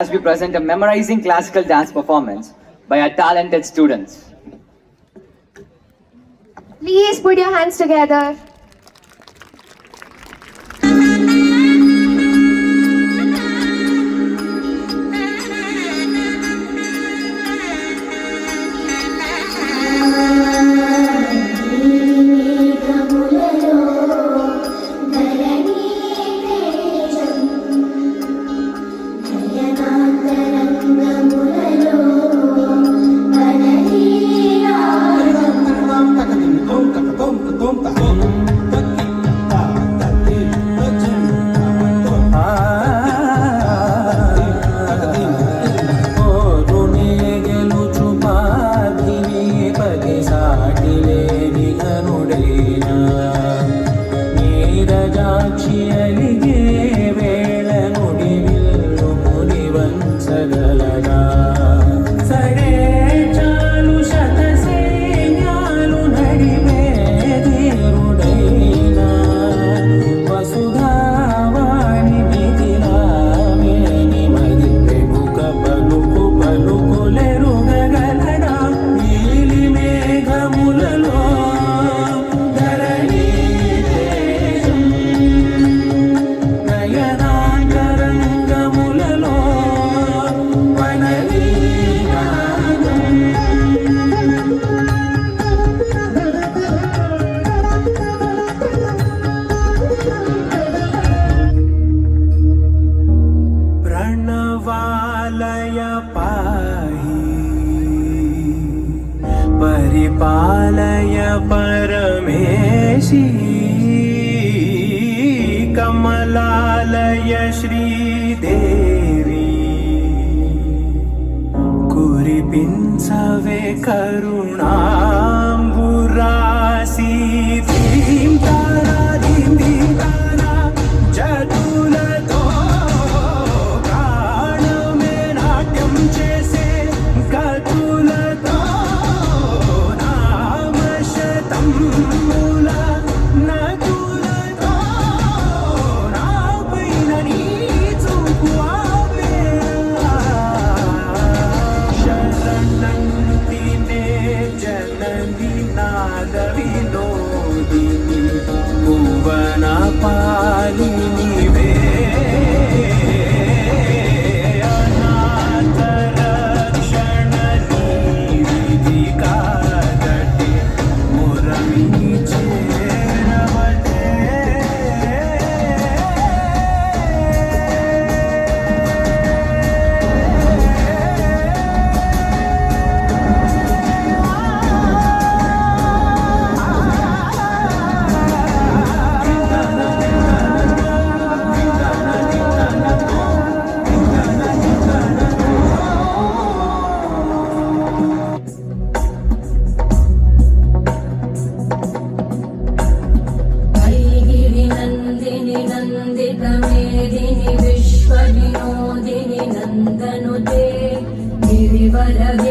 As we present a memorizing classical dance performance by our talented students. Please put your hands together. परिपालय परमेशी Kamalalaya Sridevi कुरिपिंचवे करुणांबुरासी धीं तारा जदुलतो प्राणमे नाट्यं చేసే గతులతో పాలినివే అనాథ రక్షణ నీవిధి కాదటి మురళి చేరవటే मेदिनि विश्वविनोदिनि नन्दनुते गिरिवरवि